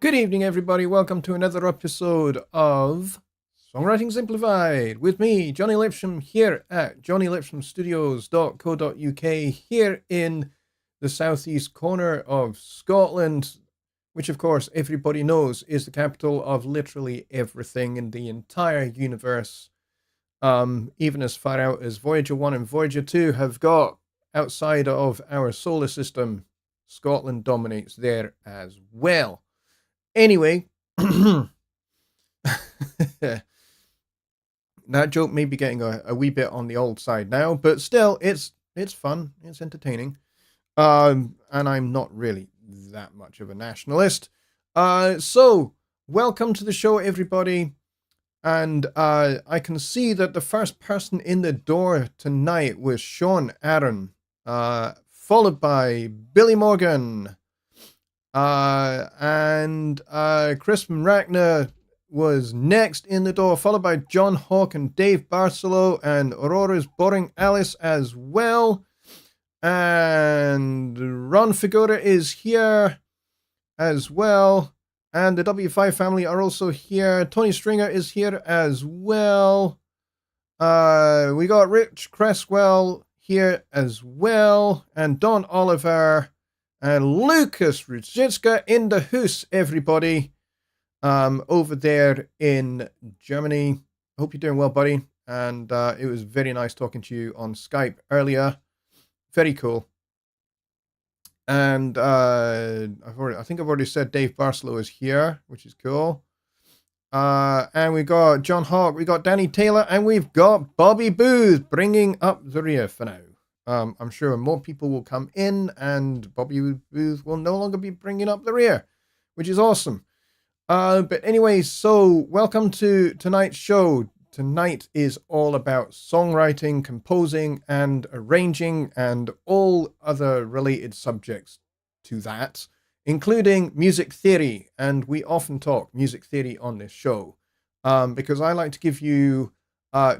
Good evening, everybody. Welcome to another episode of Songwriting Simplified with me, Jonny Lipsham, here at jonnylipshamstudios.co.uk, here in the southeast corner of Scotland, which, of course, everybody knows is the capital of literally everything in the entire universe. Even as far out as Voyager 1 and Voyager 2 have got outside of our solar system, Scotland dominates there as well. Anyway, that joke may be getting a wee bit on the old side now, but still, it's fun, it's entertaining, and I'm not really that much of a nationalist. So welcome to the show, everybody, and I can see that the first person in the door tonight was Sean Aaron, followed by Billy Morgan. And Crispin Rachner was next in the door, followed by John Hawk and Dave Barcelo, and Aurora's Boring Alice as well. And Ron Figura is here as well. And the W5 family are also here. Tony Stringer is here as well. We got Rich Cresswell here as well. And Don Oliver. And Lucas Ruzicka in the house, everybody, over there in Germany. Hope you're doing well, buddy. And it was very nice talking to you on Skype earlier. Very cool. And I think I've already said Dave Barcelo is here, which is cool. And we got John Hawk, we got Danny Taylor, and we've got Bobby Booth bringing up the rear for now. I'm sure more people will come in and Bobby Booth will no longer be bringing up the rear, which is awesome. But anyway, so welcome to tonight's show. Tonight is all about songwriting, composing, and arranging, and all other related subjects to that, including music theory. And we often talk music theory on this show because I like to give you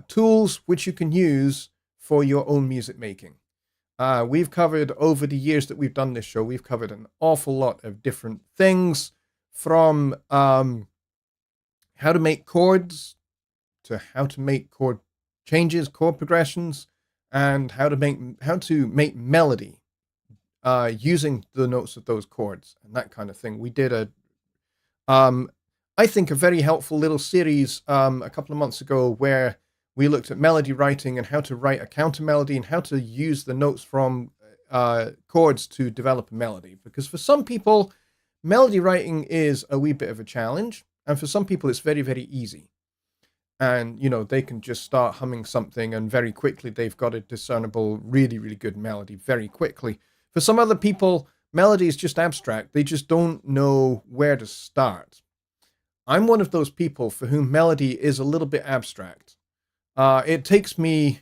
tools which you can use for your own music making. We've covered, over the years that we've done this show, we've covered an awful lot of different things, from how to make chords to how to make chord changes, chord progressions, and how to make melody using the notes of those chords and that kind of thing. We did I think a very helpful little series a couple of months ago where we looked at melody writing and how to write a counter melody and how to use the notes from chords to develop a melody. Because for some people, melody writing is a wee bit of a challenge. And for some people, it's very, very easy. And, you know, they can just start humming something and very quickly they've got a discernible, really, really good melody very quickly. For some other people, melody is just abstract. They just don't know where to start. I'm one of those people for whom melody is a little bit abstract. It takes me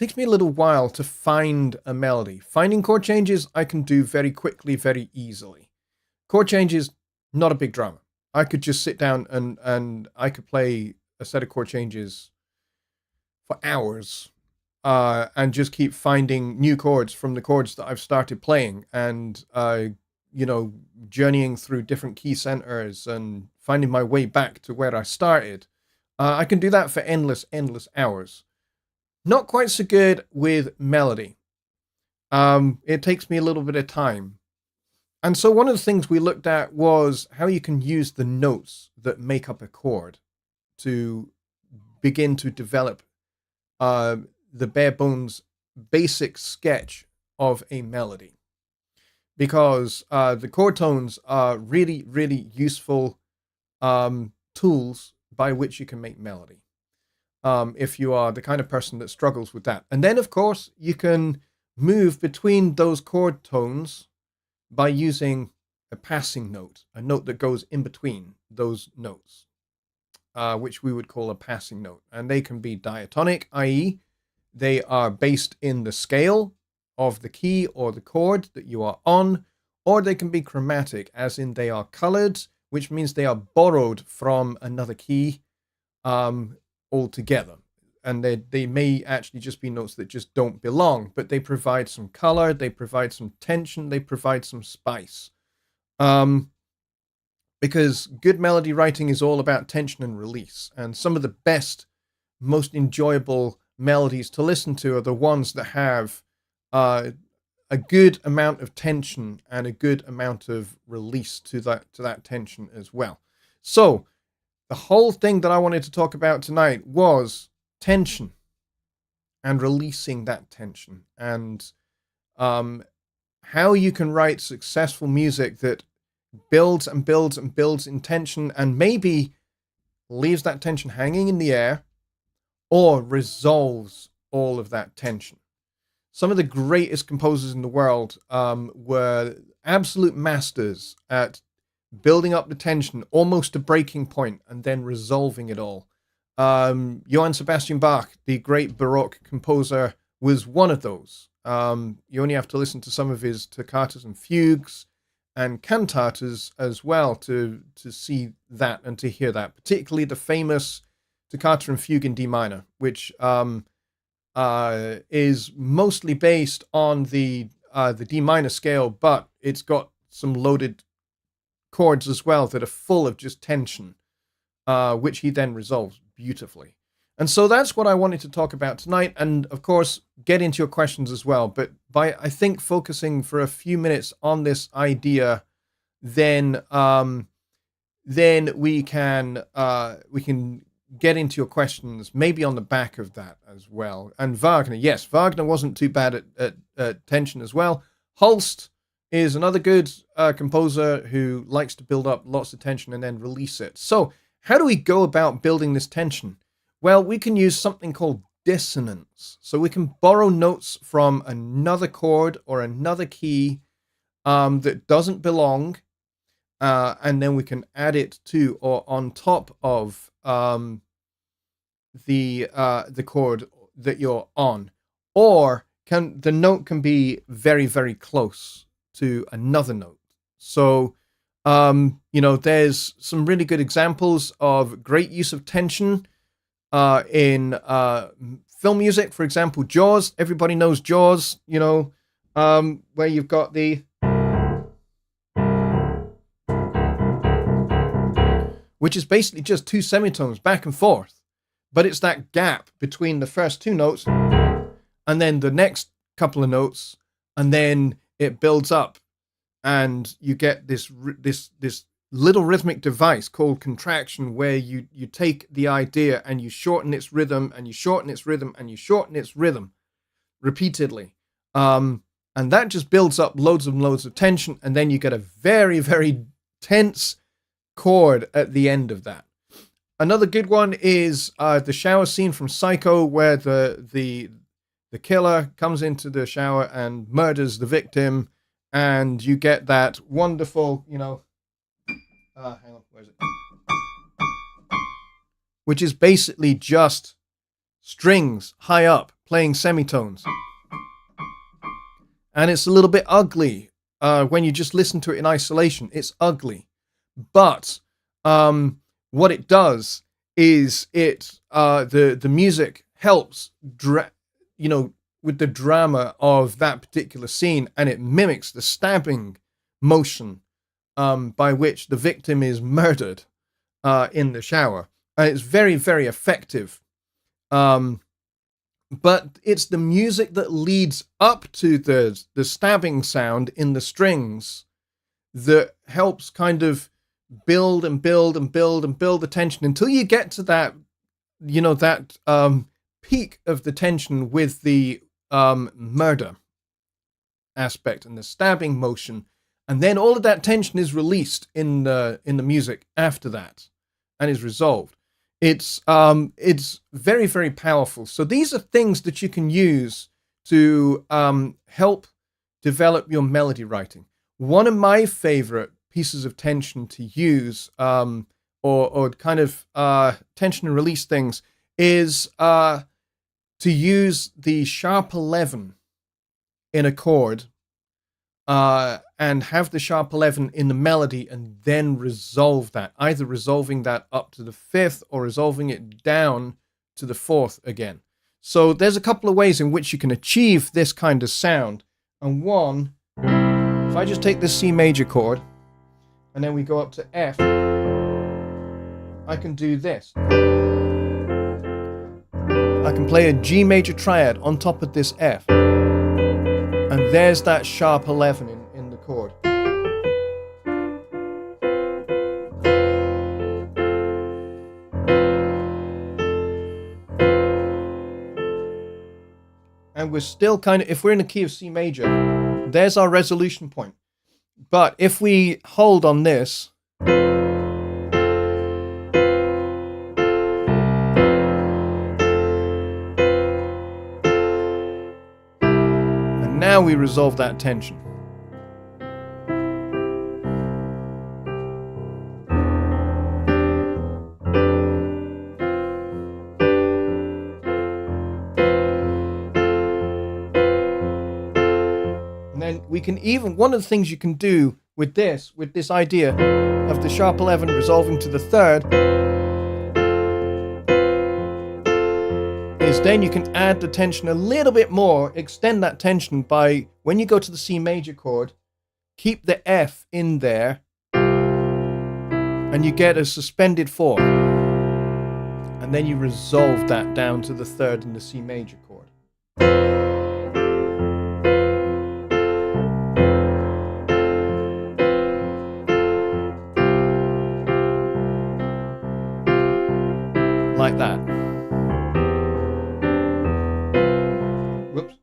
a little while to find a melody. Finding chord changes, I can do very quickly, very easily. Chord changes, not a big drama. I could just sit down and I could play a set of chord changes for hours and just keep finding new chords from the chords that I've started playing and, journeying through different key centers and finding my way back to where I started. I can do that for endless hours. Not quite so good with melody. It takes me a little bit of time. And so one of the things we looked at was how you can use the notes that make up a chord to begin to develop the bare bones basic sketch of a melody. Because the chord tones are really, really useful tools by which you can make melody, if you are the kind of person that struggles with that. And then, of course, you can move between those chord tones by using a passing note, a note that goes in between those notes, which we would call a passing note. And they can be diatonic, i.e., they are based in the scale of the key or the chord that you are on, or they can be chromatic, as in they are colored, which means they are borrowed from another key altogether. And they may actually just be notes that just don't belong, but they provide some color, they provide some tension, they provide some spice. because good melody writing is all about tension and release. And some of the best, most enjoyable melodies to listen to are the ones that have a good amount of tension and a good amount of release to that tension as well. So the whole thing that I wanted to talk about tonight was tension and releasing that tension, and how you can write successful music that builds and builds and builds in tension, and maybe leaves that tension hanging in the air, or resolves all of that tension. Some of the greatest composers in the world were absolute masters at building up the tension almost to breaking point and then resolving it all. Johann Sebastian Bach, the great Baroque composer, was one of those. You only have to listen to some of his toccatas and fugues and cantatas as well to see that and to hear that, particularly the famous toccata and fugue in D minor, which is mostly based on the D minor scale, but it's got some loaded chords as well that are full of just tension, which he then resolves beautifully. And so that's what I wanted to talk about tonight, and of course get into your questions as well. But by, I think, focusing for a few minutes on this idea, then we can get into your questions maybe on the back of that as well. And Wagner, yes, Wagner wasn't too bad at tension as well. Holst is another good composer who likes to build up lots of tension and then release it. So how do we go about building this tension? Well, we can use something called dissonance. So we can borrow notes from another chord or another key that doesn't belong, and then we can add it to or on top of the chord that you're on, or the note can be very, very close to another note. So there's some really good examples of great use of tension in film music. For example, Jaws. Everybody knows Jaws, where you've got which is basically just two semitones back and forth, but it's that gap between the first two notes and then the next couple of notes, and then it builds up and you get this little rhythmic device called contraction, where you take the idea and you shorten its rhythm and you shorten its rhythm and you shorten its rhythm repeatedly, and that just builds up loads and loads of tension, and then you get a very, very tense chord at the end of that. Another good one is the shower scene from Psycho, where the killer comes into the shower and murders the victim, and you get that wonderful, hang on, where is it? Which is basically just strings high up playing semitones. And it's a little bit ugly when you just listen to it in isolation. It's ugly. But what it does is the music helps with the drama of that particular scene, and it mimics the stabbing motion by which the victim is murdered in the shower. And it's very, very effective. But it's the music that leads up to the stabbing sound in the strings that helps kind of build and build and build and build the tension until you get to that, that peak of the tension with the murder aspect and the stabbing motion, and then all of that tension is released in the music after that and is resolved. It's very, very powerful. So these are things that you can use to help develop your melody writing. One of my favorite pieces of tension to use, or kind of tension and release things, is to use the sharp 11 in a chord, and have the sharp 11 in the melody, and then resolve that, either resolving that up to the fifth or resolving it down to the fourth again. So there's a couple of ways in which you can achieve this kind of sound. And one, if I just take this C major chord and then we go up to F, I can do this. I can play a G major triad on top of this F, and there's that sharp 11 in the chord. And we're still kind of, if we're in the key of C major, there's our resolution point. But if we hold on this, and now we resolve that tension. And then we can even, one of the things you can do with this idea of the sharp 11 resolving to the third, is then you can add the tension a little bit more, extend that tension by, when you go to the C major chord, keep the F in there, and you get a suspended 4. And then you resolve that down to the third in the C major chord. Like that. Whoops.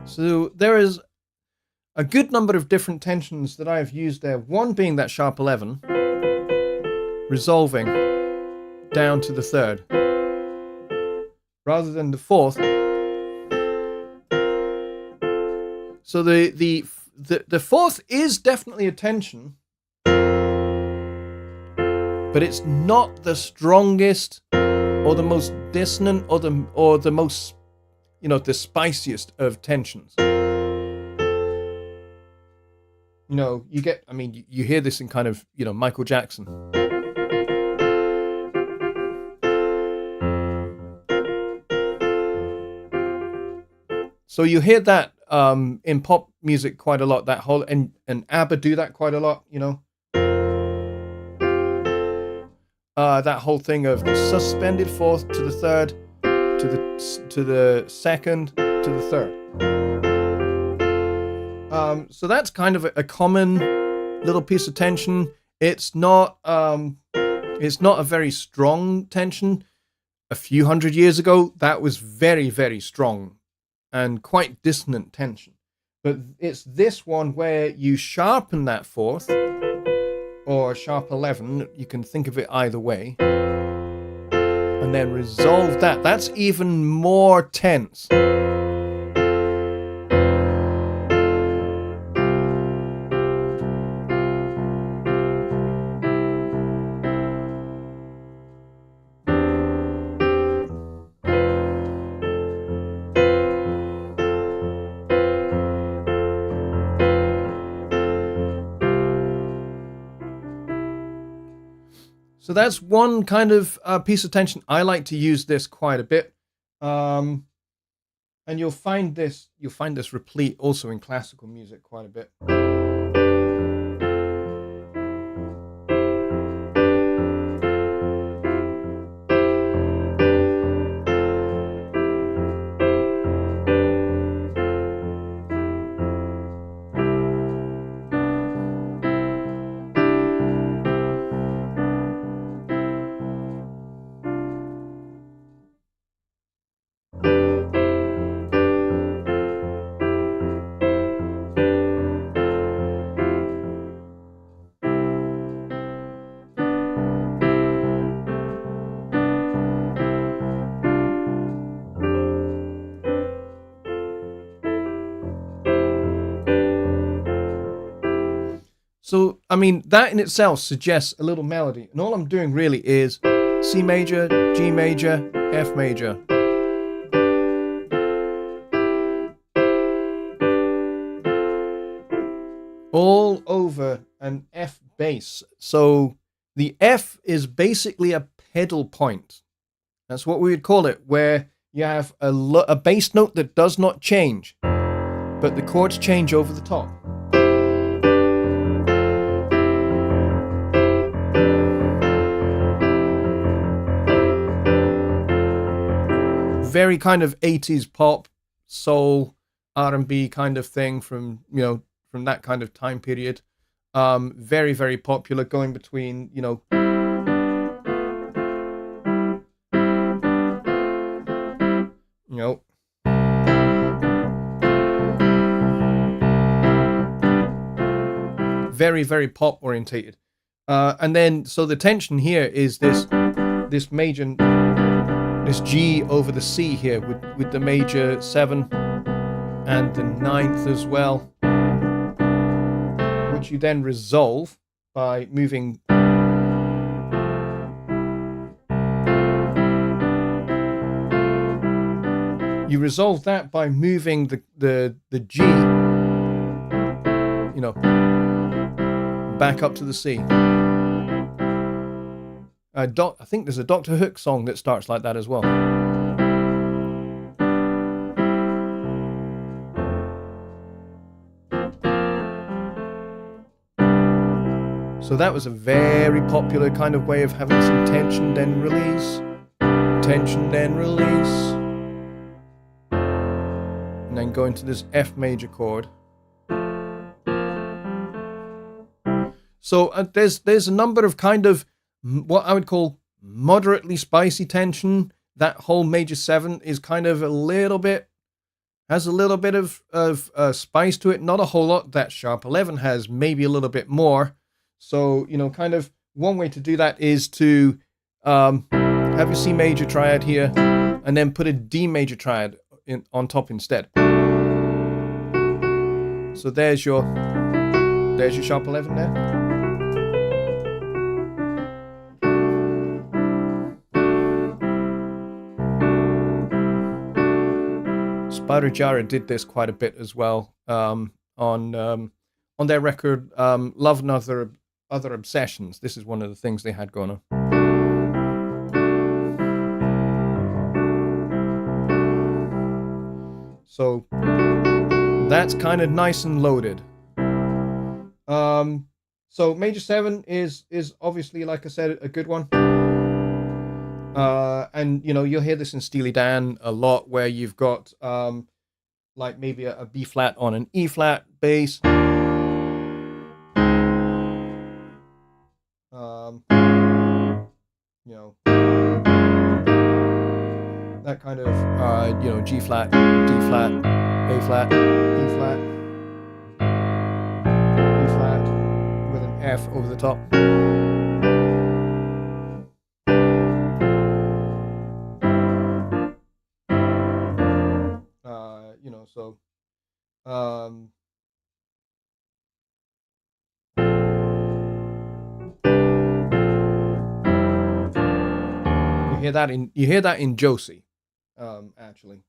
So there is a good number of different tensions that I have used there. One being that sharp 11, resolving down to the third, rather than the fourth. So the fourth is definitely a tension, but it's not the strongest or the most dissonant or the most, you know, the spiciest of tensions. You know, you get, I mean, you hear this in kind of, you know, Michael Jackson. So you hear that in pop music quite a lot, that whole, and ABBA do that quite a lot, you know. That whole thing of the suspended fourth to the third, to the second, to the third. So that's kind of a common little piece of tension. It's not a very strong tension. A few hundred years ago, that was very, very strong and quite dissonant tension. But it's this one where you sharpen that fourth, or sharp 11, you can think of it either way, and then resolve that. That's even more tense. So that's one kind of piece of tension. I like to use this quite a bit, and you'll find this replete also in classical music quite a bit. I mean, that in itself suggests a little melody. And all I'm doing really is C major, G major, F major. All over an F bass. So the F is basically a pedal point. That's what we would call it, where you have a bass note that does not change, but the chords change over the top. Very kind of 80s pop, soul, R&B kind of thing from that kind of time period. Very, very popular, going between, very, very pop orientated. And then, so the tension here is this major, this G over the C here with the major 7 and the 9th as well, which you then resolve by moving that by moving the G, back up to the C. I think there's a Dr. Hook song that starts like that as well. So that was a very popular kind of way of having some tension, then release. Tension, then release. And then go into this F major chord. So there's a number of kind of what I would call moderately spicy tension. That whole major 7 is kind of has a little bit of spice to it. Not a whole lot. That sharp 11 has maybe a little bit more. So, kind of one way to do that is to have your C major triad here and then put a D major triad on top instead. So there's your sharp 11 there. Spider Jara did this quite a bit as well on their record Love and Other Obsessions. This is one of the things they had going on. So that's kind of nice and loaded. So major 7 is obviously, like I said, a good one. And you'll hear this in Steely Dan a lot, where you've got like maybe a B flat on an E flat bass. That kind of G flat, D flat, A flat, E flat, E flat with an F over the top. So you hear that in Josie, actually,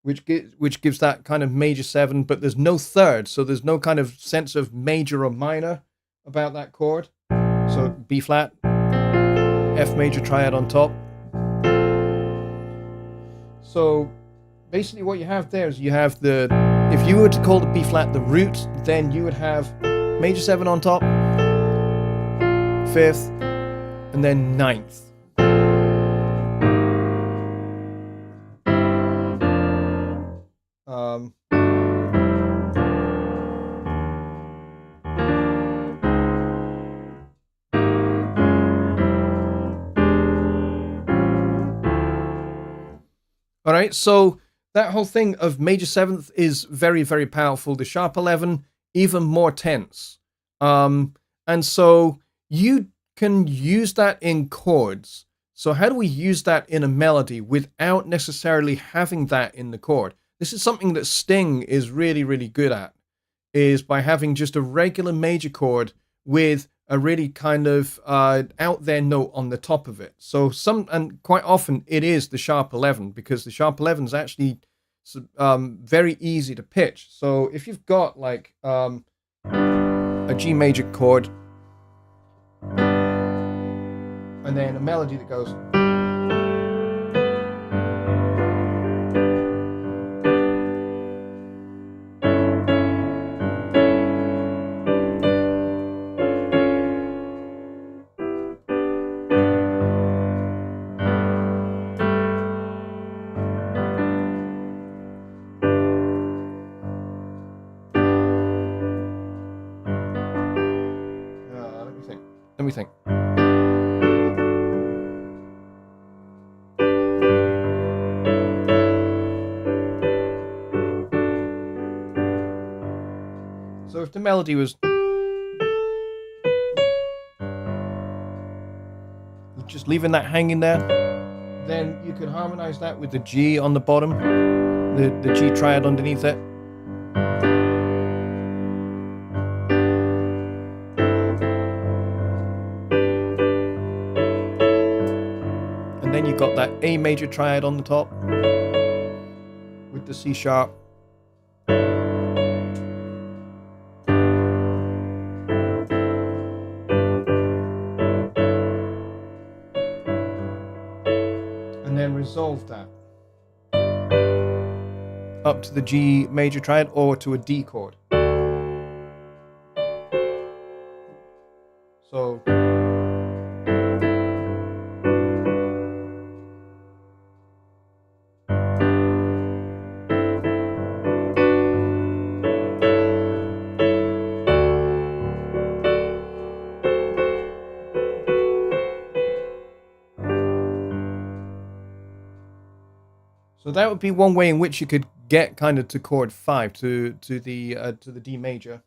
which gives that kind of major 7, but there's no third, so there's no kind of sense of major or minor about that chord. So B flat, F major triad on top. So basically what you have there is you have if you were to call the B flat the root, then you would have major 7 on top, 5th, and then 9th. All right, so that whole thing of major 7th is very, very powerful. The sharp 11, even more tense. And so you can use that in chords. So how do we use that in a melody without necessarily having that in the chord? This is something that Sting is really, really good at, is by having just a regular major chord with a really kind of out there note on the top of it. So and quite often it is the sharp 11, because the sharp 11 is actually very easy to pitch. So if you've got like a G major chord and then a melody that goes, let me think. So if the melody was just leaving that hanging there, then you could harmonize that with the G on the bottom, the G triad underneath it. And then you've got that A major triad on the top with the C sharp. And then resolve that up to the G major triad or to a D chord. So that would be one way in which you could get kind of to chord 5, to the D major.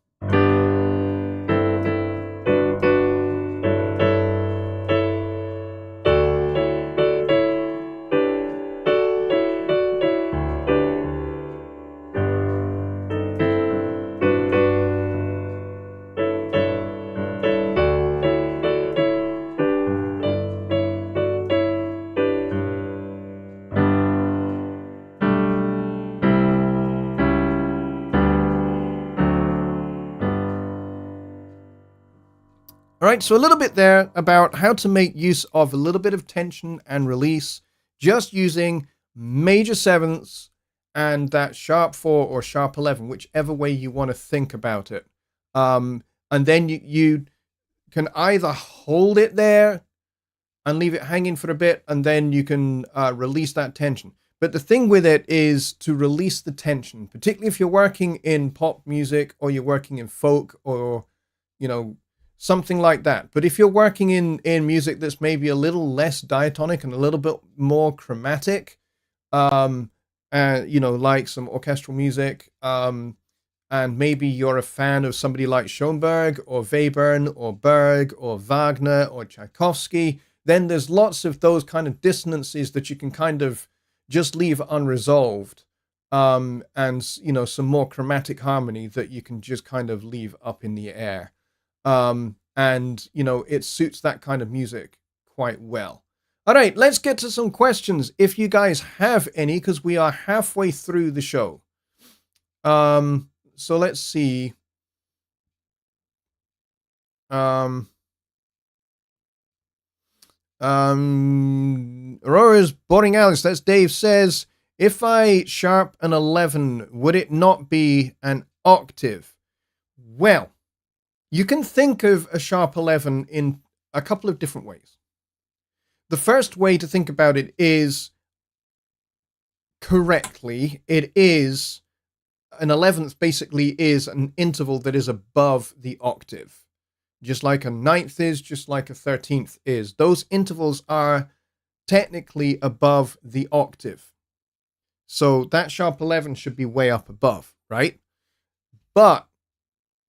All right, so a little bit there about how to make use of a little bit of tension and release just using major sevenths and that sharp 4 or sharp 11, whichever way you want to think about it. And then you can either hold it there and leave it hanging for a bit, and then you can release that tension. But the thing with it is to release the tension, particularly if you're working in pop music or you're working in folk or, something like that. But if you're working in music that's maybe a little less diatonic and a little bit more chromatic, like some orchestral music, and maybe you're a fan of somebody like Schoenberg or Webern or Berg or Wagner or Tchaikovsky, then there's lots of those kind of dissonances that you can kind of just leave unresolved, and some more chromatic harmony that you can just kind of leave up in the air. It suits that kind of music quite well. All right, let's get to some questions if you guys have any, because we are halfway through the show. So let's see. Aurora's Boring Alice, that's Dave, says, if I sharp an 11, would it not be an octave? Well, you can think of a sharp 11 in a couple of different ways. The first way to think about it is correctly. It is an 11th basically is an interval that is above the octave. Just like a 9th is, just like a 13th is. Those intervals are technically above the octave. So that sharp 11 should be way up above, right? But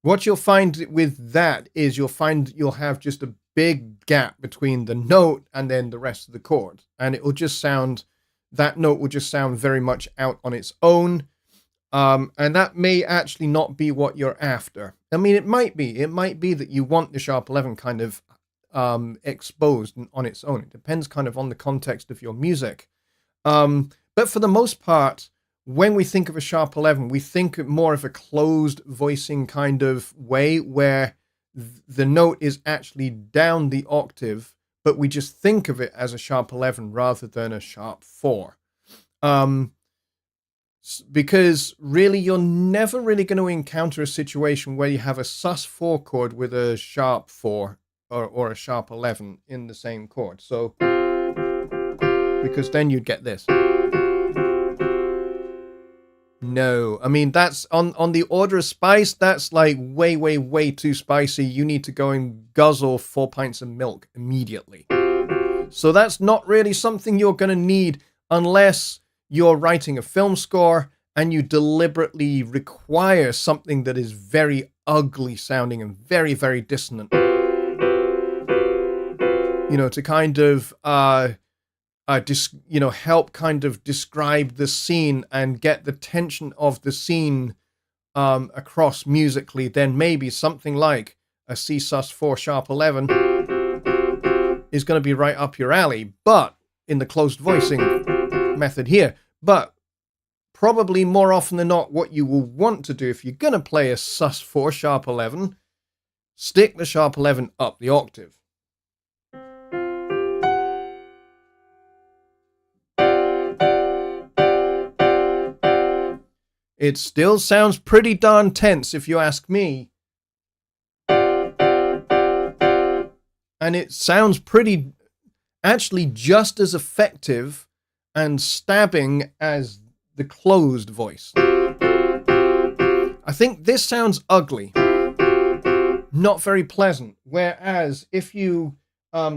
what you'll find with that is you'll have just a big gap between the note and then the rest of the chord. And that note will just sound very much out on its own. And that may actually not be what you're after. I mean, it might be. It might be that you want the sharp 11 kind of exposed on its own. It depends kind of on the context of your music. But for the most part, when we think of a sharp 11, we think of more of a closed voicing kind of way where the note is actually down the octave, but we just think of it as a sharp 11 rather than a sharp 4. Because really, you're never really going to encounter a situation where you have a sus4 chord with a sharp 4 or a sharp 11 in the same chord. So, because then you'd get this. No, I mean, that's on the order of spice, that's like way, way, way too spicy. You need to go and guzzle 4 pints of milk immediately. So that's not really something you're going to need unless you're writing a film score and you deliberately require something that is very ugly sounding and very, very dissonant. You know, to kind of help kind of describe the scene and get the tension of the scene across musically, then maybe something like a C sus4 sharp 11 is going to be right up your alley, but in the closed voicing method here. But probably more often than not, what you will want to do if you're going to play a sus4 sharp 11, stick the sharp 11 up the octave. It still sounds pretty darn tense if you ask me. And it sounds pretty, actually just as effective and stabbing as the closed voice. I think this sounds ugly, not very pleasant. Whereas if you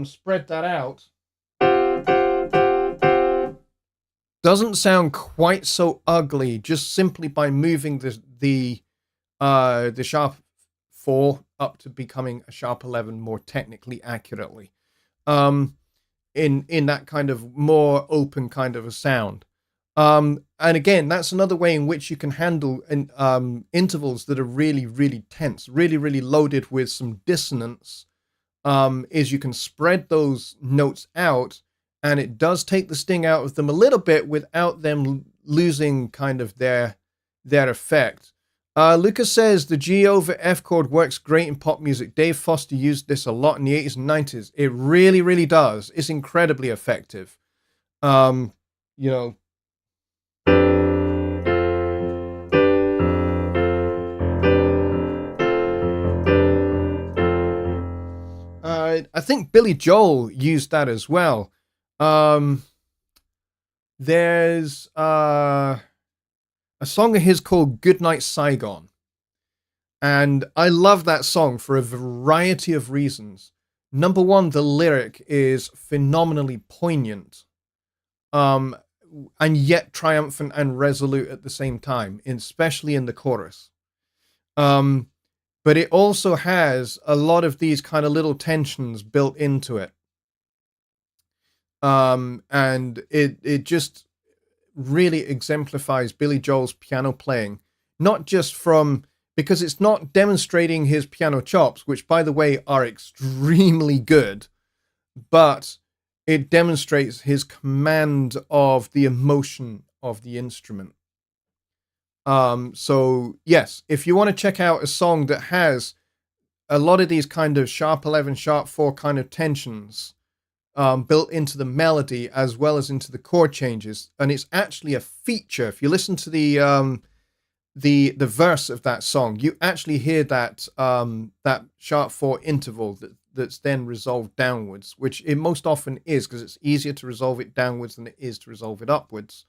spread that out, doesn't sound quite so ugly just simply by moving the sharp 4 up to becoming a sharp 11 more technically accurately. In that kind of more open kind of a sound. And again, that's another way in which you can handle intervals that are really, really tense, really, really loaded with some dissonance, is you can spread those notes out, and it does take the sting out of them a little bit without them losing kind of their effect. Lucas says the G over F chord works great in pop music. Dave Foster used this a lot in the 80s and 90s. It really, really does. It's incredibly effective. You know, I think Billy Joel used that as well. There's a song of his called Goodnight Saigon. And I love that song for a variety of reasons. Number one, the lyric is phenomenally poignant, and yet triumphant and resolute at the same time, especially in the chorus. But it also has a lot of these kind of little tensions built into it. And it just really exemplifies Billy Joel's piano playing, not just because it's not demonstrating his piano chops, which by the way are extremely good, but it demonstrates his command of the emotion of the instrument. So yes, if you want to check out a song that has a lot of these kind of sharp 11, sharp 4 kind of tensions built into the melody as well as into the chord changes, and it's actually a feature. If you listen to the verse of that song, you actually hear that that sharp 4 interval that's then resolved downwards, which it most often is because it's easier to resolve it downwards than it is to resolve it upwards.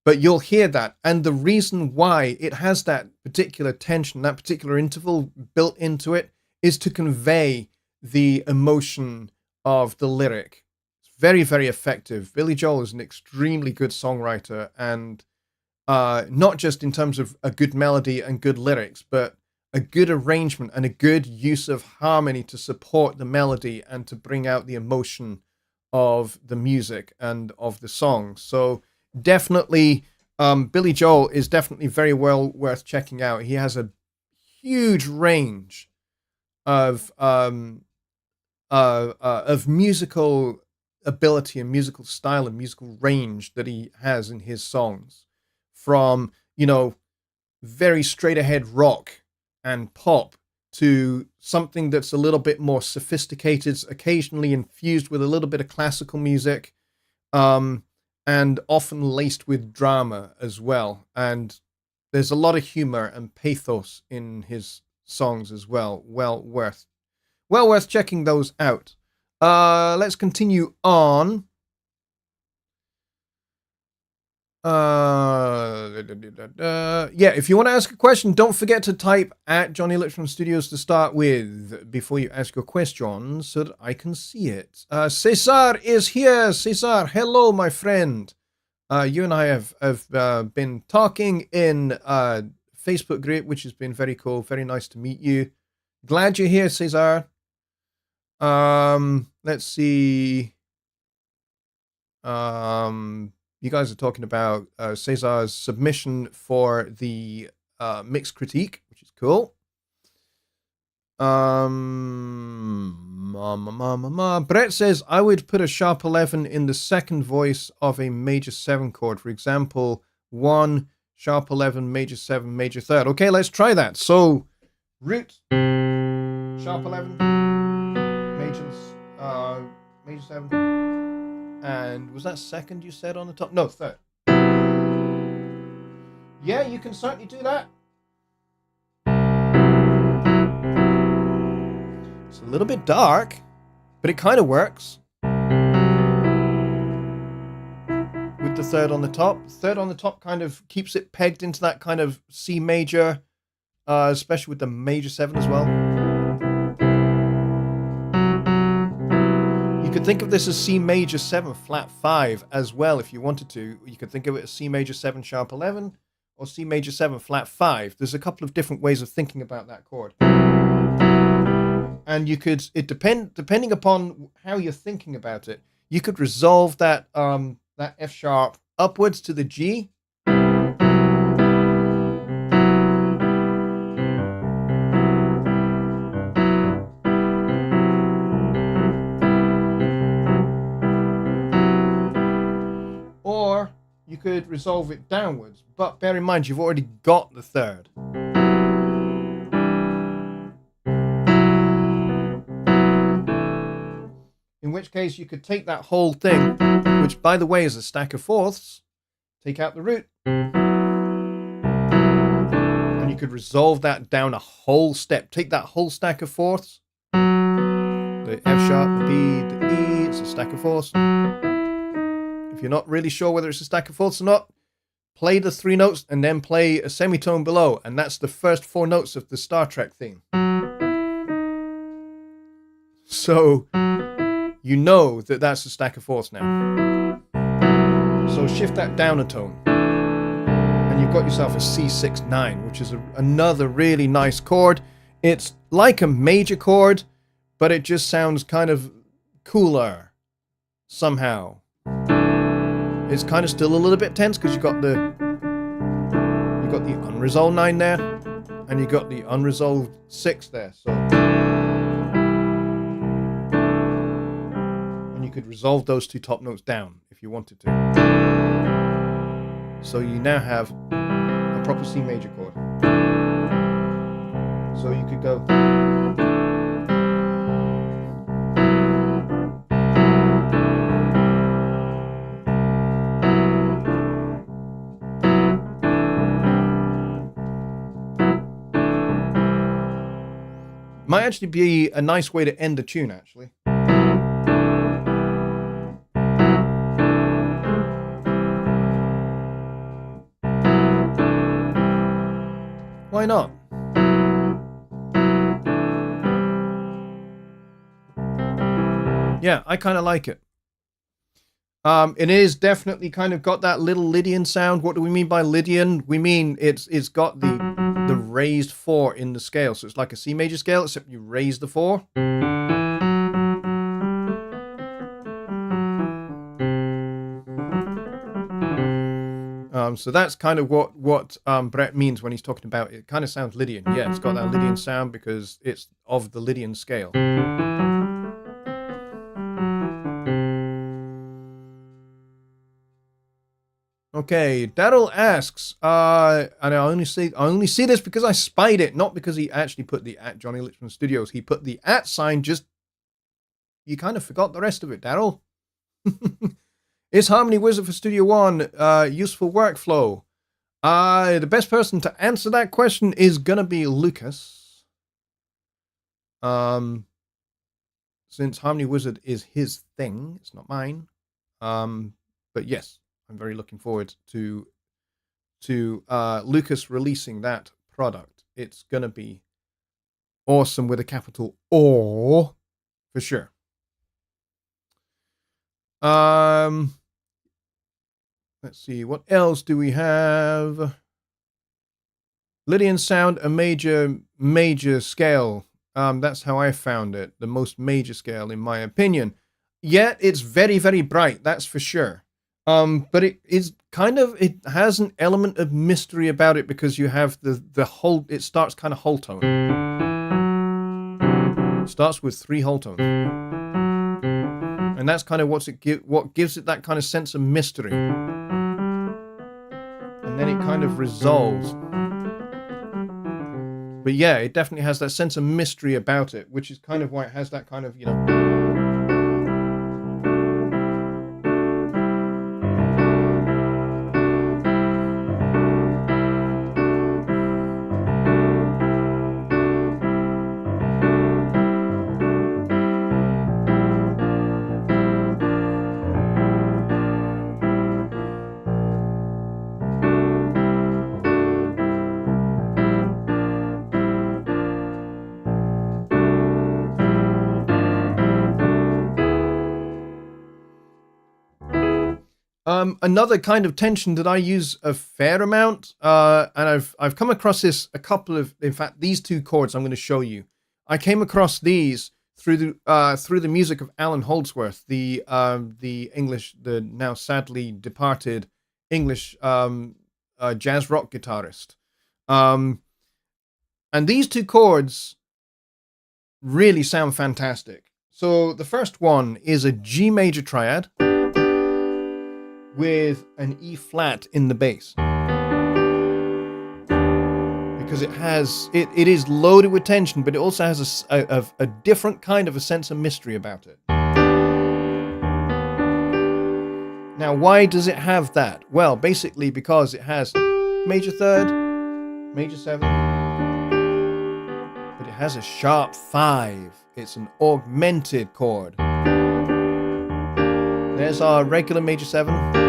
But you'll hear that, and the reason why it has that particular tension, that particular interval built into it, is to convey the emotion of the lyric. It's very, very effective. Billy Joel is an extremely good songwriter, and not just in terms of a good melody and good lyrics, but a good arrangement and a good use of harmony to support the melody and to bring out the emotion of the music and of the song. So definitely Billy Joel is definitely very well worth checking out. He has a huge range of musical ability and musical style and musical range that he has in his songs, from, you know, very straight ahead rock and pop to something that's a little bit more sophisticated, occasionally infused with a little bit of classical music, and often laced with drama as well. And there's a lot of humor and pathos in his songs as well. Well worth checking those out. Let's continue on. Yeah, if you want to ask a question, don't forget to type at Jonny Lipsham Studios to start with before you ask your question so that I can see it. Cesar is here. Cesar, hello, my friend. You and I have been talking in Facebook group, which has been very cool. Very nice to meet you. Glad you're here, Cesar. Let's see. You guys are talking about Cesar's submission for the mixed critique, which is cool. Brett says, I would put a sharp 11 in the second voice of a major 7 chord. For example, 1, sharp 11, major 7, major 3rd. Okay, let's try that. So, root, sharp 11, major 7. And was that second you said on the top? No, 3rd. Yeah, you can certainly do that. It's a little bit dark, but it kind of works. With the 3rd on the top. 3rd on the top kind of keeps it pegged into that kind of C major, especially with the major 7 as well. You could think of this as C major 7 flat 5 as well if you wanted to. You could think of it as C major 7 sharp 11 or C major 7 flat 5. There's a couple of different ways of thinking about that chord. And you could, depending upon how you're thinking about it, you could resolve that that F sharp upwards to the G. Or you could resolve it downwards, but bear in mind you've already got the 3rd. In which case you could take that whole thing, which by the way is a stack of 4ths, take out the root, and you could resolve that down a whole step. Take that whole stack of 4ths, the F sharp, the B, the E, it's a stack of 4ths. If you're not really sure whether it's a stack of 4ths or not, play the 3 notes and then play a semitone below, and that's the first 4 notes of the Star Trek theme. So you know that that's a stack of 4ths now. So shift that down a tone, and you've got yourself a C6-9, which is another really nice chord. It's like a major chord, but it just sounds kind of cooler somehow. It's kind of still a little bit tense because you've got the unresolved 9 there, and you got the unresolved 6 there. So, and you could resolve those 2 top notes down if you wanted to. So you now have a proper C major chord. So you could go. Might actually be a nice way to end the tune, actually. Why not? Yeah, I kind of like it. It is definitely kind of got that little Lydian sound. What do we mean by Lydian? We mean it's got the raised 4 in the scale. So it's like a C major scale, except you raise the 4. So that's kind of what Brett means when he's talking about it. Kind of sounds Lydian. Yeah, it's got that Lydian sound because it's of the Lydian scale. Okay, Daryl asks, and I only see this because I spied it, not because he actually put the at Jonny Lipsham Studios. He put the at sign. Just you kind of forgot the rest of it, Daryl. Is Harmony Wizard for Studio One useful workflow? The best person to answer that question is gonna be Lucas. Since Harmony Wizard is his thing, it's not mine. But yes, I'm very looking forward to Lucas releasing that product. It's gonna be awesome with a capital O for sure. Let's see, what else do we have? Lydian sound, a major scale. That's how I found it. The most major scale, in my opinion. Yet it's very, very bright. That's for sure. But it is kind of, it has an element of mystery about it because you have the whole. It starts kind of whole tone. It starts with 3 whole tones, and that's kind of what gives it that kind of sense of mystery. And then it kind of resolves. But yeah, it definitely has that sense of mystery about it, which is kind of why it has that kind of, another kind of tension that I use a fair amount, and I've come across this a couple of, in fact, these 2 chords I'm going to show you. I came across these through the music of Alan Holdsworth, the now sadly departed English jazz rock guitarist, and these 2 chords really sound fantastic. So the first one is a G major triad with an E flat in the bass, because it is loaded with tension, but it also has a different kind of a sense of mystery about it. Now, why does it have that? Well, basically because it has major 3rd, major 7th, but it has a sharp 5. It's an augmented chord. There's our regular major 7.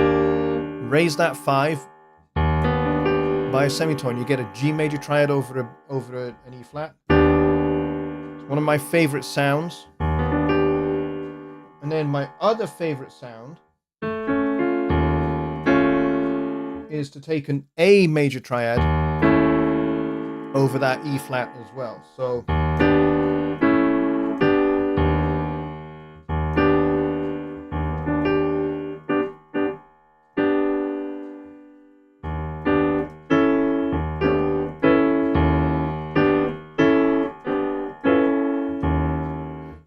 Raise that 5 by a semitone. You get a G major triad over an E flat. It's one of my favorite sounds. And then my other favorite sound is to take an A major triad over that E flat as well. So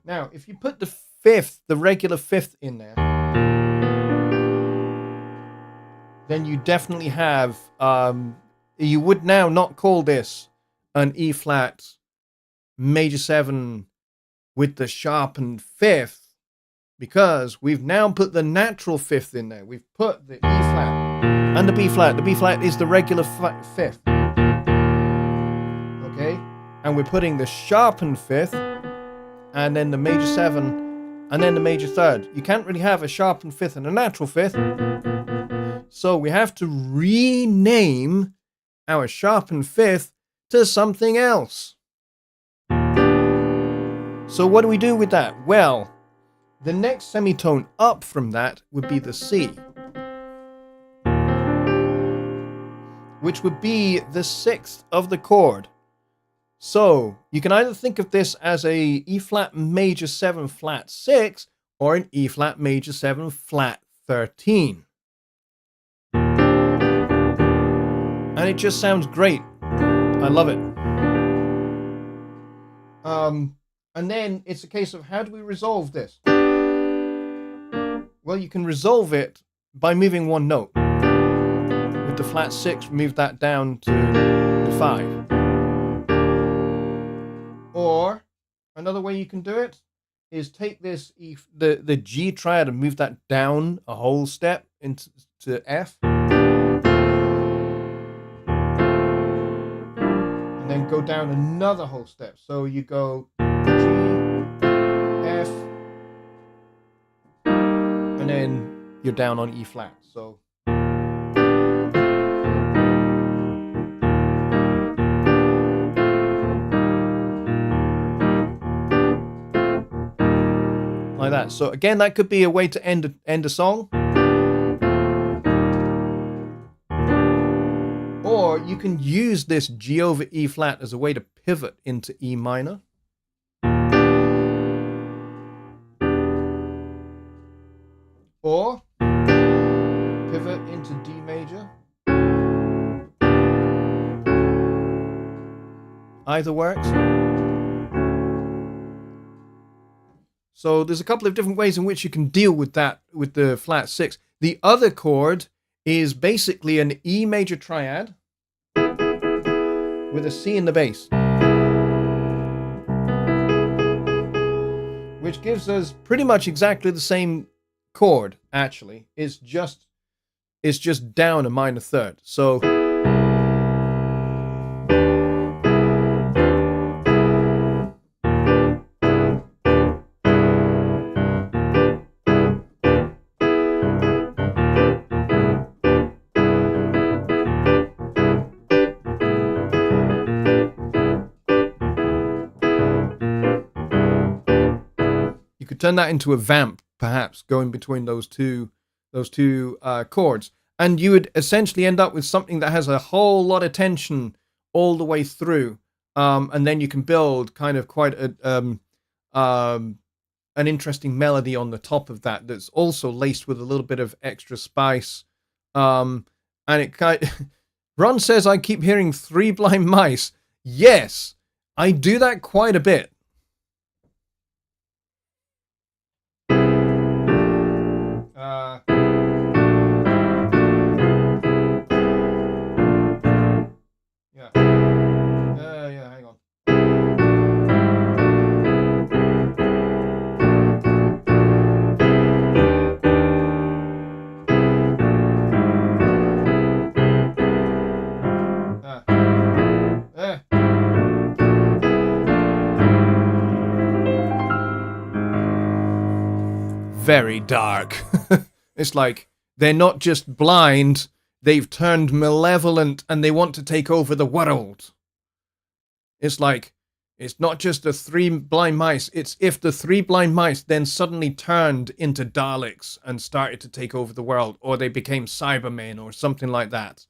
now, if you put the 5th, the regular 5th in there, then you definitely have, you would now not call this an E flat major 7 with the sharpened 5th, because we've now put the natural 5th in there. We've put the E flat and the B flat. The B flat is the regular 5th. Okay? And we're putting the sharpened 5th, and then the major 7, and then the major 3rd. You can't really have a sharpened 5th and a natural 5th. So we have to rename our sharpened 5th to something else. So what do we do with that? Well, the next semitone up from that would be the C, which would be the 6th of the chord. So you can either think of this as a E flat major 7 flat 6 or an E flat major 7 flat 13. And it just sounds great. I love it. And then it's a case of how do we resolve this? Well, you can resolve it by moving one note. With the flat 6, move that down to the 5. Or another way you can do it is take this the G triad and move that down a whole step into F. And then go down another whole step. So you go G, F, and then you're down on E flat. So like that. So again, that could be a way to end a song. Or you can use this G over E flat as a way to pivot into E minor. Or pivot into D major. Either works. So there's a couple of different ways in which you can deal with that with the flat 6. The other chord is basically an E major triad with a C in the bass, which gives us pretty much exactly the same chord. Actually, it's just down a minor third. So you could turn that into a vamp, perhaps, going between those two chords, and you would essentially end up with something that has a whole lot of tension all the way through, and then you can build kind of quite an interesting melody on the top of that that's also laced with a little bit of extra spice. And it Ron says, I keep hearing Three Blind Mice. Yes, I do that quite a bit. Yeah, hang on. Very dark. It's like they're not just blind, they've turned malevolent and they want to take over the world. It's like, it's not just the three blind mice, it's if the three blind mice then suddenly turned into Daleks and started to take over the world, or they became Cybermen or something like that.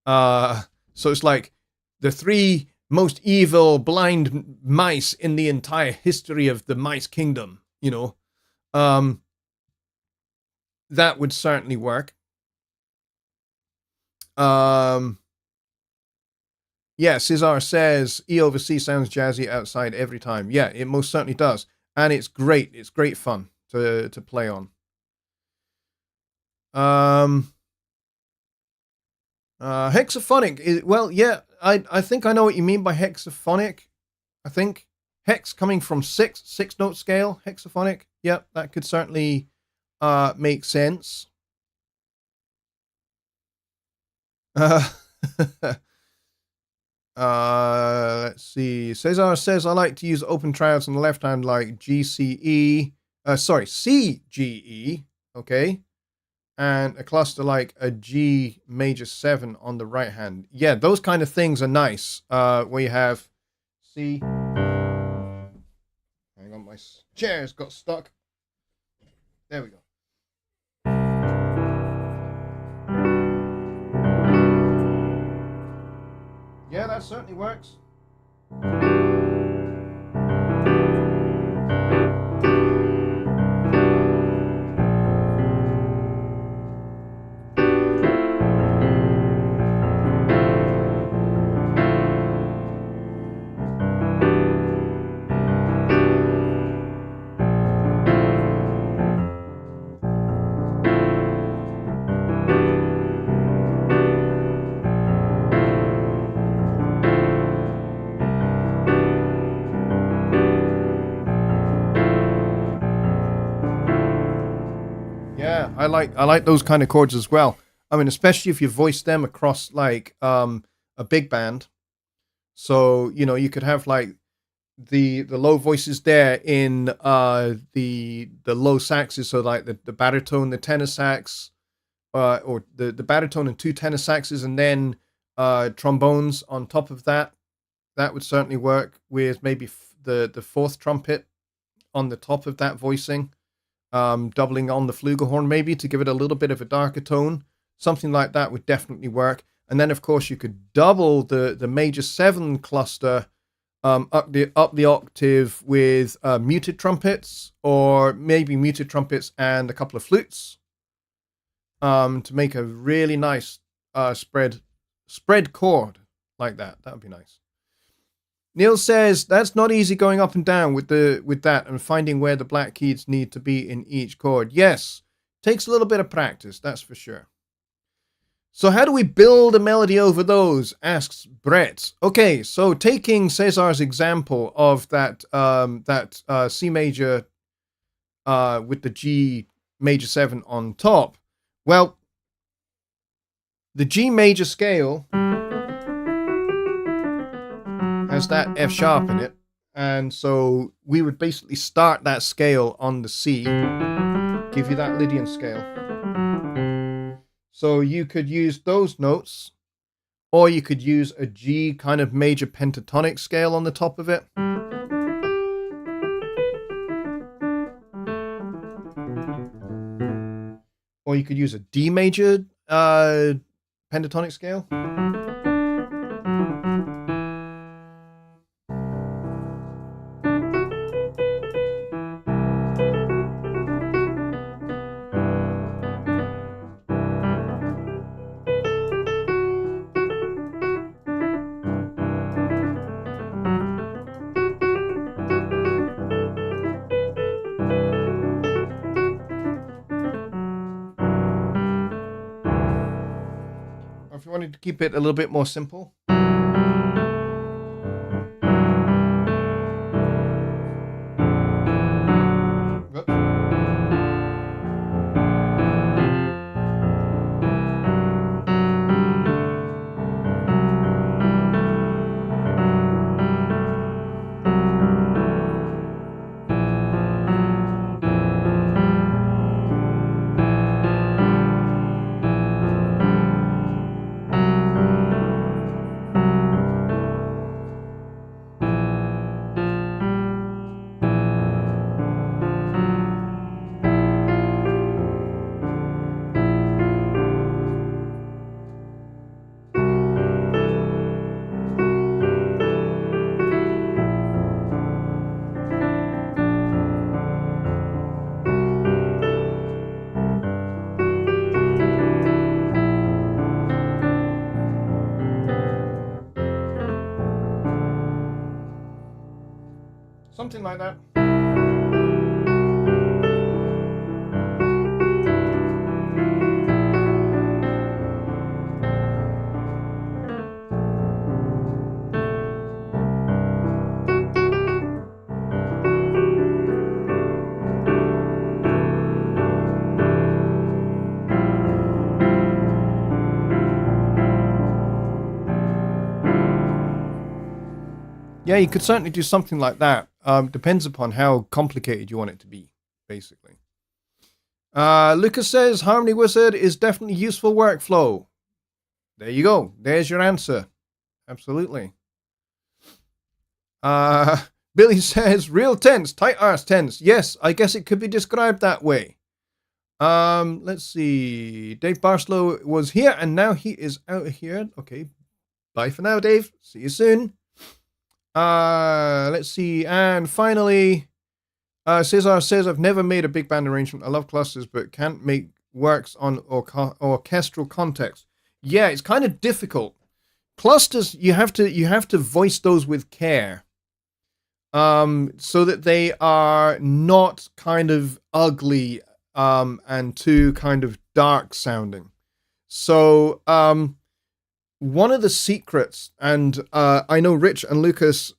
So it's like the three most evil blind mice in the entire history of the Mice Kingdom, you know. That would certainly work. Yeah, Cesar says E over C sounds jazzy outside every time. Yeah, it most certainly does. And it's great. It's great fun to play on. Hexaphonic. Well, yeah, I think I know what you mean by hexaphonic. I think hex coming from six note scale, hexaphonic. Yeah, that could certainly make sense. Let's see. Cesar says I like to use open triads on the left hand like CGE. Okay. And a cluster like a G major 7 on the right hand. Yeah, those kind of things are nice. Where you have C. Hang on, my chair's got stuck. There we go. Yeah, that certainly works. Yeah, I like those kind of chords as well. I mean, especially if you voice them across like a big band. So, you know, you could have like the low voices there in the low saxes, so like the baritone, the tenor sax, or the baritone and two tenor saxes, and then trombones on top of that. That would certainly work with maybe the fourth trumpet on the top of that voicing, doubling on the flugelhorn maybe to give it a little bit of a darker tone. Something like that would definitely work. And then, of course, you could double the major 7 cluster up the octave with muted trumpets, or maybe muted trumpets and a couple of flutes, to make a really nice spread chord like that. That would be nice. Neil says that's not easy going up and down with that and finding where the black keys need to be in each chord. Yes, takes a little bit of practice, that's for sure. So how do we build a melody over those? Asks Brett. Okay, so taking Cesar's example of that C major with the G major 7 on top. Well, the G major scale has that F sharp in it, and so we would basically start that scale on the C, give you that Lydian scale. So you could use those notes, or you could use a G kind of major pentatonic scale on the top of it. Or you could use a D major pentatonic scale. Or if you wanted to keep it a little bit more simple. Whoops. Something like that. Yeah, you could certainly do something like that. Depends upon how complicated you want it to be, basically. Lucas says Harmony Wizard is definitely useful workflow. There you go. There's your answer. Absolutely. Billy says real tense, tight arse tense. Yes, I guess it could be described that way. Let's see. Dave Barslow was here and now he is out of here. Okay. Bye for now, Dave. See you soon. Let's see. And finally, Cesar says, I've never made a big band arrangement. I love clusters, but can't make works on orchestral context. Yeah, it's kind of difficult. Clusters, you have to voice those with care, so that they are not kind of ugly, and too kind of dark sounding. So, one of the secrets, and I know Rich and Lucas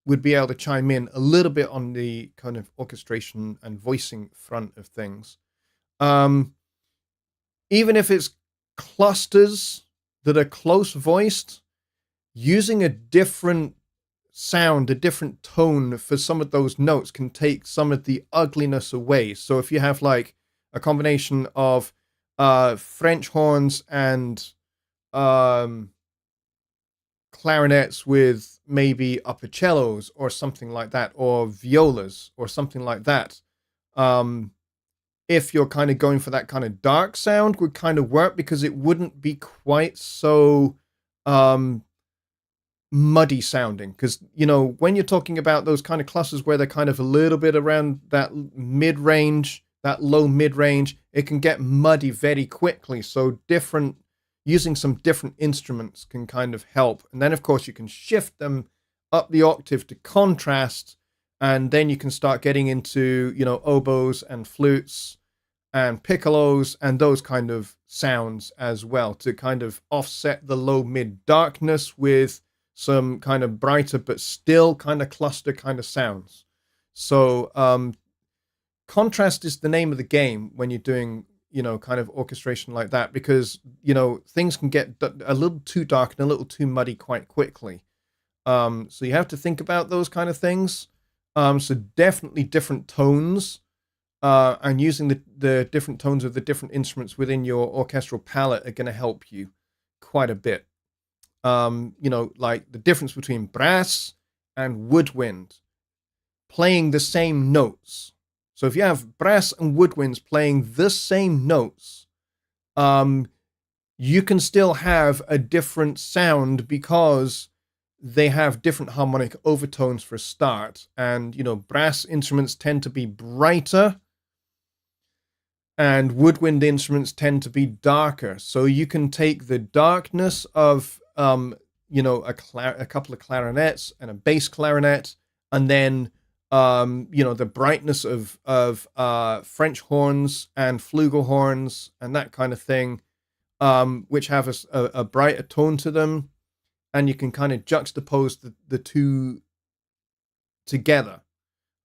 would be able to chime in a little bit on the kind of orchestration and voicing front of things. Even if it's clusters that are close voiced, using a different sound, a different tone for some of those notes can take some of the ugliness away. So if you have like a combination of French horns and clarinets with maybe upper cellos or something like that, or violas or something like that, if you're kind of going for that kind of dark sound, would kind of work, because it wouldn't be quite so muddy sounding. Because, you know, when you're talking about those kind of clusters where they're kind of a little bit around that mid-range, that low mid-range, it can get muddy very quickly. So using some different instruments can kind of help. And then, of course, you can shift them up the octave to contrast, and then you can start getting into, you know, oboes and flutes and piccolos and those kind of sounds as well, to kind of offset the low mid darkness with some kind of brighter but still kind of cluster kind of sounds. So contrast is the name of the game when you're doing, you know, kind of orchestration like that, because, you know, things can get a little too dark and a little too muddy quite quickly. So you have to think about those kind of things. So definitely different tones, and using the different tones of the different instruments within your orchestral palette are going to help you quite a bit. You know, like the difference between brass and woodwind playing the same notes. So if you have brass and woodwinds playing the same notes, you can still have a different sound because they have different harmonic overtones for a start. And, you know, brass instruments tend to be brighter and woodwind instruments tend to be darker. So you can take the darkness of, you know, a couple of clarinets and a bass clarinet, and then you know, the brightness of French horns and flugelhorns and that kind of thing, which have a brighter tone to them, and you can kind of juxtapose the two together.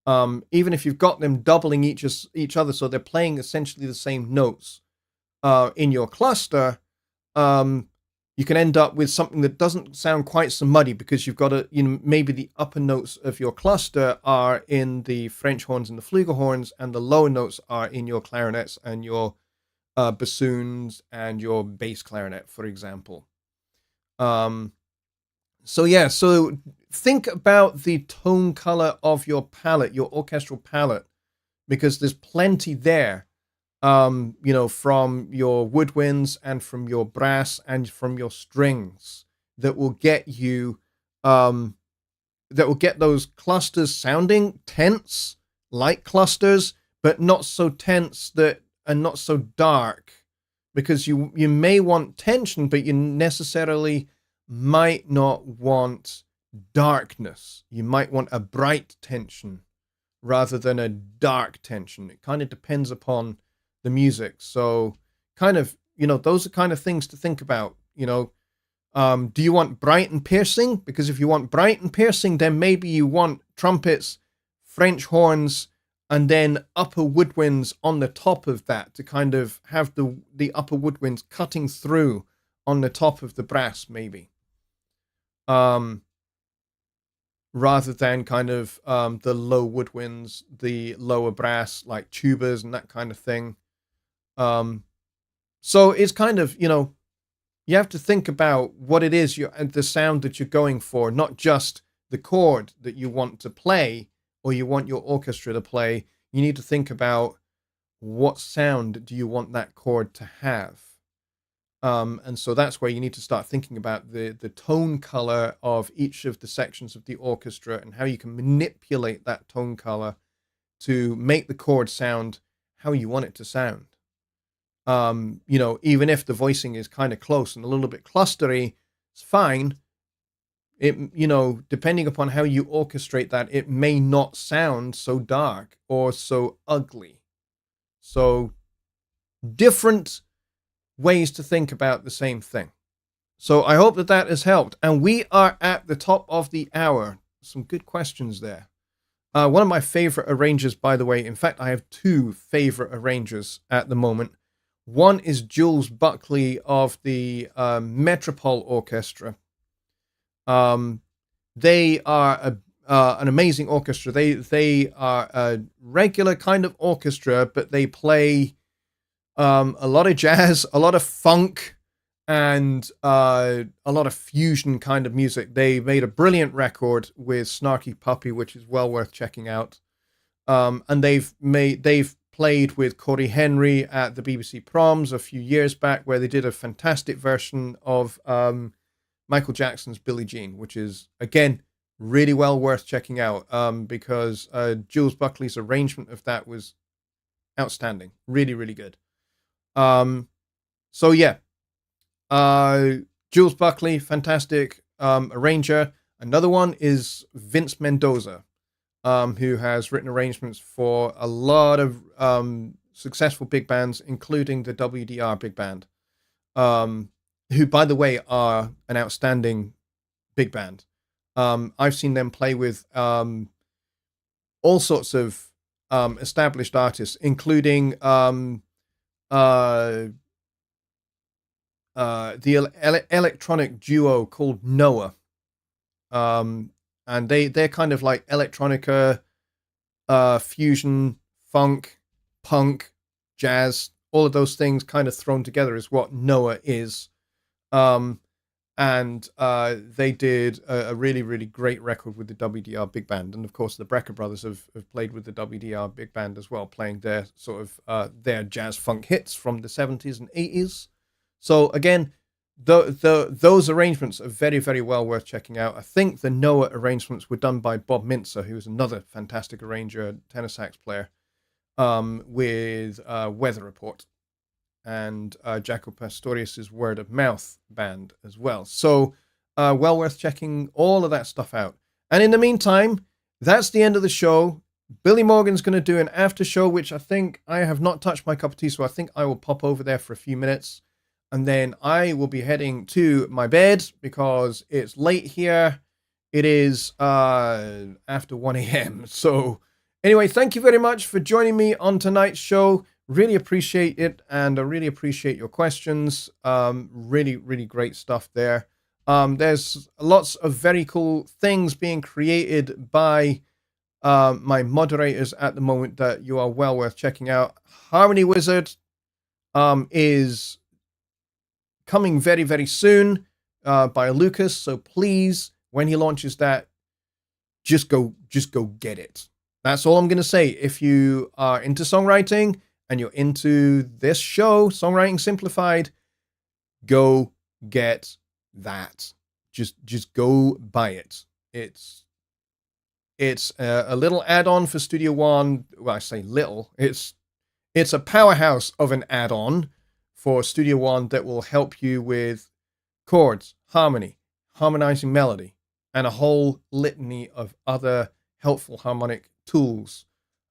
Even if you've got them doubling each other, so they're playing essentially the same notes in your cluster, you can end up with something that doesn't sound quite so muddy, because you've got you know, maybe the upper notes of your cluster are in the French horns and the flugelhorns, and the lower notes are in your clarinets and your bassoons and your bass clarinet, for example. So yeah, so think about the tone color of your palette, your orchestral palette, because there's plenty there. You know, from your woodwinds and from your brass and from your strings, that will get you, that will get those clusters sounding tense, like clusters, but not so tense that, and not so dark, because you may want tension, but you necessarily might not want darkness. You might want a bright tension rather than a dark tension. It kind of depends upon the music. So kind of, you know, those are kind of things to think about. You know, do you want bright and piercing? Because if you want bright and piercing, then maybe you want trumpets, French horns, and then upper woodwinds on the top of that, to kind of have the upper woodwinds cutting through on the top of the brass, maybe. Rather than kind of the low woodwinds, the lower brass, like tubas and that kind of thing. So it's kind of, you know, you have to think about what it is the sound that you're going for, not just the chord that you want to play or you want your orchestra to play. You need to think about what sound do you want that chord to have. And so that's where you need to start thinking about the tone color of each of the sections of the orchestra, and how you can manipulate that tone color to make the chord sound how you want it to sound. You know, even if the voicing is kind of close and a little bit clustery, it's fine. It, you know, depending upon how you orchestrate that, it may not sound so dark or so ugly. So different ways to think about the same thing. So I hope that has helped. And we are at the top of the hour. Some good questions there. One of my favorite arrangers, by the way. In fact, I have two favorite arrangers at the moment. One is Jules Buckley of the Metropole Orchestra. They are an amazing orchestra. They are a regular kind of orchestra, but they play a lot of jazz, a lot of funk, and a lot of fusion kind of music. They made a brilliant record with Snarky Puppy, which is well worth checking out. And they've played with Corey Henry at the BBC Proms a few years back, where they did a fantastic version of Michael Jackson's Billie Jean, which is, again, really well worth checking out, because Jules Buckley's arrangement of that was outstanding. Really, really good. So yeah, Jules Buckley, fantastic arranger. Another one is Vince Mendoza, who has written arrangements for a lot of successful big bands, including the WDR big band, who, by the way, are an outstanding big band. I've seen them play with all sorts of established artists, including the electronic duo called Noah. And they're kind of like electronica, fusion, funk, punk, jazz, all of those things kind of thrown together is what Noah is. And they did a really, really great record with the WDR big band. And of course, the Brecker brothers have played with the WDR big band as well, playing their sort of their jazz funk hits from the 70s and 80s. So again, those arrangements are very, very well worth checking out. I think the Noah arrangements were done by Bob Mintzer, who is another fantastic arranger, tenor sax player, with Weather Report and Jaco Pastorius's Word of Mouth band as well. So well worth checking all of that stuff out. And in the meantime, that's the end of the show. Billy Morgan's going to do an after show, which I think I have not touched my cup of tea, so I think I will pop over there for a few minutes. And then I will be heading to my bed because it's late here. It is after 1 a.m. So anyway, thank you very much for joining me on tonight's show. Really appreciate it, and I really appreciate your questions. Really, really great stuff there. There's lots of very cool things being created by my moderators at the moment that you are well worth checking out. Harmony Wizard is coming very, very soon by Lucas. So please, when he launches that, just go get it. That's all I'm going to say. If you are into songwriting and you're into this show, Songwriting Simplified, go get that. Just go buy it. It's a little add-on for Studio One. Well, I say little. It's a powerhouse of an add-on for Studio One that will help you with chords, harmony, harmonizing melody, and a whole litany of other helpful harmonic tools.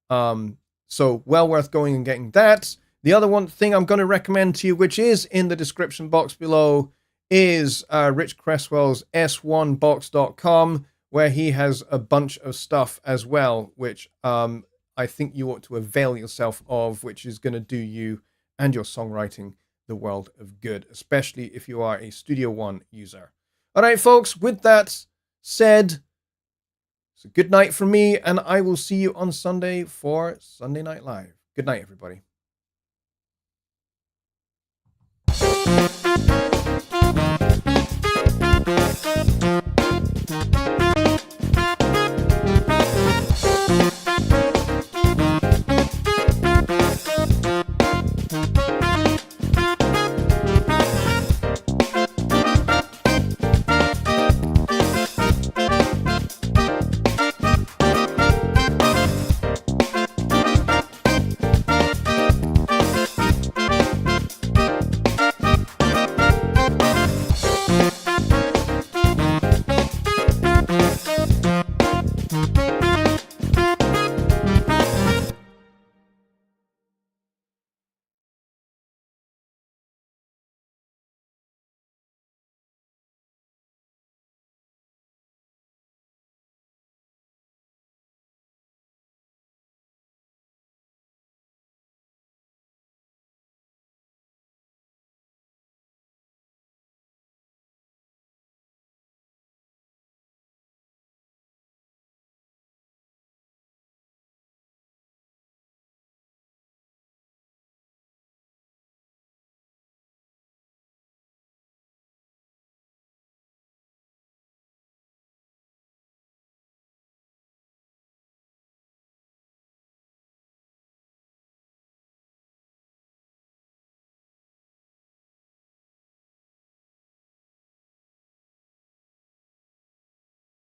So well worth going and getting that. The other one thing I'm going to recommend to you, which is in the description box below, is Rich Cresswell's s1box.com, where he has a bunch of stuff as well, which I think you ought to avail yourself of, which is going to do you and your songwriting the world of good, especially if you are a Studio One user. All right, folks, with that said, it's a good night from me, and I will see you on Sunday for Sunday Night Live. Good night, everybody.